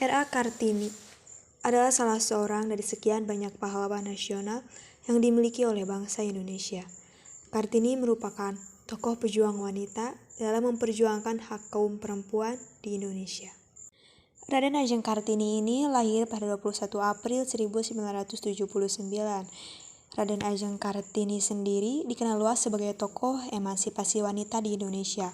R.A. Kartini adalah salah seorang dari sekian banyak pahlawan nasional yang dimiliki oleh bangsa Indonesia. Kartini merupakan tokoh pejuang wanita dalam memperjuangkan hak kaum perempuan di Indonesia. Raden Ajeng Kartini ini lahir pada 21 April 1979. Raden Ajeng Kartini sendiri dikenal luas sebagai tokoh emansipasi wanita di Indonesia.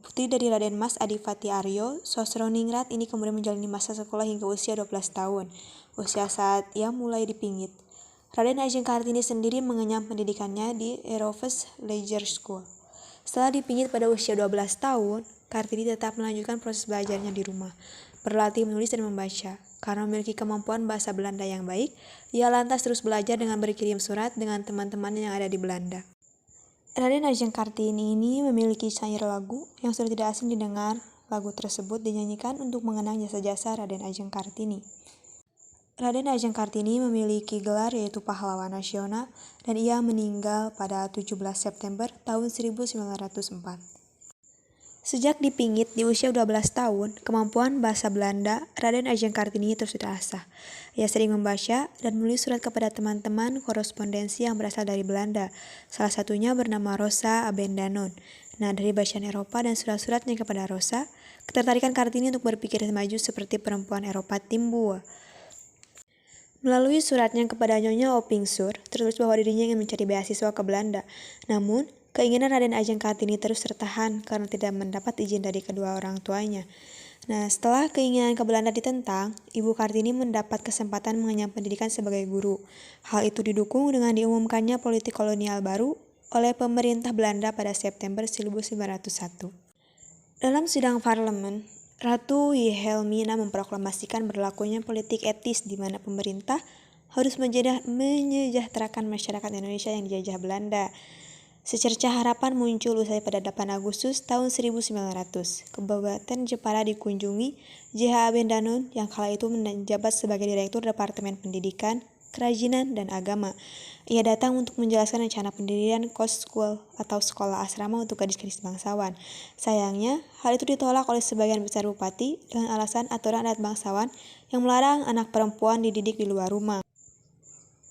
Putri dari Raden Mas Adipati Aryo, Sosroningrat ini kemudian menjalani masa sekolah hingga usia 12 tahun, usia saat ia mulai dipingit. Raden Ajeng Kartini sendiri mengenyam pendidikannya di Eötvös Leger School. Setelah dipingit pada usia 12 tahun, Kartini tetap melanjutkan proses belajarnya di rumah, berlatih menulis dan membaca. Karena memiliki kemampuan bahasa Belanda yang baik, ia lantas terus belajar dengan berkirim surat dengan teman-teman yang ada di Belanda. Raden Ajeng Kartini ini memiliki syair lagu yang sudah tidak asing didengar. Lagu tersebut dinyanyikan untuk mengenang jasa-jasa Raden Ajeng Kartini. Raden Ajeng Kartini memiliki gelar yaitu pahlawan nasional dan ia meninggal pada 17 September tahun 1904. Sejak dipingit di usia 12 tahun, kemampuan bahasa Belanda Raden Ajeng Kartini terus diasah. Ia sering membaca dan menulis surat kepada teman-teman korespondensi yang berasal dari Belanda. Salah satunya bernama Rosa Abendanon. Nah, dari bacaan Eropa dan surat-suratnya kepada Rosa, ketertarikan Kartini untuk berpikir maju seperti perempuan Eropa timbul. Melalui suratnya kepada Nyonya Opingsur, tertulis bahwa dirinya ingin mencari beasiswa ke Belanda. Namun, keinginan Raden Ajeng Kartini terus tertahan karena tidak mendapat izin dari kedua orang tuanya. Nah, setelah keinginan ke Belanda ditentang, Ibu Kartini mendapat kesempatan mengenyam pendidikan sebagai guru. Hal itu didukung dengan diumumkannya politik kolonial baru oleh pemerintah Belanda pada September 1901. Dalam sidang parlemen, Ratu Wilhelmina memproklamasikan berlakunya politik etis di mana pemerintah harus menyejahterakan masyarakat Indonesia yang dijajah Belanda. Secercah harapan muncul usai pada 8 Agustus tahun 1900. Kabupaten Jepara dikunjungi J.H. Abendanon yang kala itu menjabat sebagai Direktur Departemen Pendidikan, Kerajinan, dan Agama. Ia datang untuk menjelaskan rencana pendirian Coast School atau sekolah asrama untuk gadis-gadis bangsawan. Sayangnya, hal itu ditolak oleh sebagian besar bupati dengan alasan aturan adat bangsawan yang melarang anak perempuan dididik di luar rumah.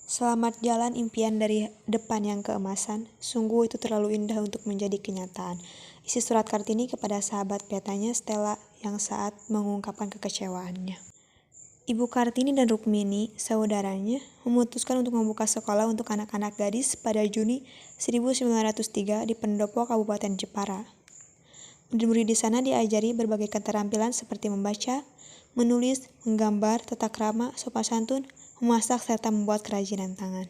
Selamat jalan impian dari depan yang keemasan, sungguh itu terlalu indah untuk menjadi kenyataan. Isi surat Kartini kepada sahabat petanya Stella yang saat mengungkapkan kekecewaannya. Ibu Kartini dan Rukmini, saudaranya, memutuskan untuk membuka sekolah untuk anak-anak gadis pada Juni 1903 di Pendopo, Kabupaten Jepara. Murid-murid di sana diajari berbagai keterampilan seperti membaca, menulis, menggambar, tata krama, sopan santun, memasak, serta membuat kerajinan tangan.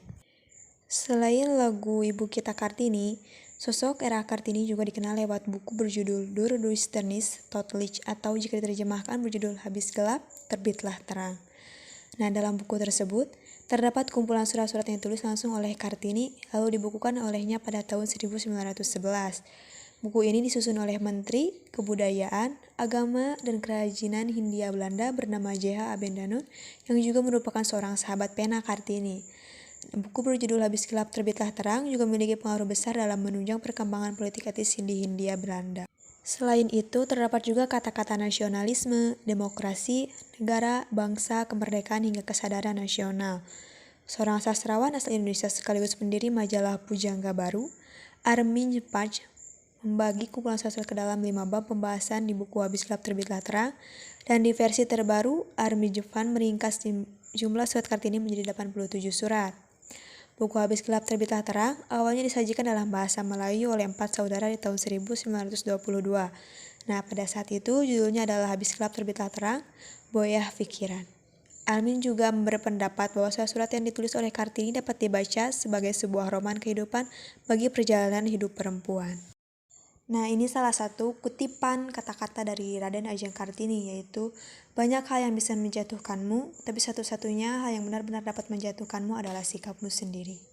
Selain lagu Ibu Kita Kartini, sosok R.A. Kartini juga dikenal lewat buku berjudul Dur Duisternis Tot Licht atau jika diterjemahkan berjudul Habis Gelap, Terbitlah Terang. Nah, dalam buku tersebut, terdapat kumpulan surat-surat yang ditulis langsung oleh Kartini lalu dibukukan olehnya pada tahun 1911. Buku ini disusun oleh Menteri Kebudayaan, Agama, dan Kerajinan Hindia Belanda bernama J.H. Abendanon yang juga merupakan seorang sahabat pena Kartini. Buku berjudul Habis Gelap Terbitlah Terang juga memiliki pengaruh besar dalam menunjang perkembangan politik etis di Hindia Belanda. Selain itu, terdapat juga kata-kata nasionalisme, demokrasi, negara, bangsa, kemerdekaan, hingga kesadaran nasional. Seorang sastrawan asal Indonesia sekaligus pendiri majalah Pujangga Baru, Armin Jepaj, membagi kumpulan surat-surat ke dalam 5 bab pembahasan di buku Habis Gelap Terbitlah Terang, dan di versi terbaru, Armin Jepaj meringkas jumlah surat Kartini menjadi 87 surat. Buku Habis Gelap Terbitlah Terang awalnya disajikan dalam bahasa Melayu oleh 4 saudara di tahun 1922. Nah, pada saat itu judulnya adalah Habis Gelap Terbitlah Terang, Boyah Pikiran. Armin juga berpendapat bahwa surat-surat yang ditulis oleh Kartini dapat dibaca sebagai sebuah roman kehidupan bagi perjalanan hidup perempuan. Nah, ini salah satu kutipan kata-kata dari Raden Ajeng Kartini, yaitu banyak hal yang bisa menjatuhkanmu, tapi satu-satunya hal yang benar-benar dapat menjatuhkanmu adalah sikapmu sendiri.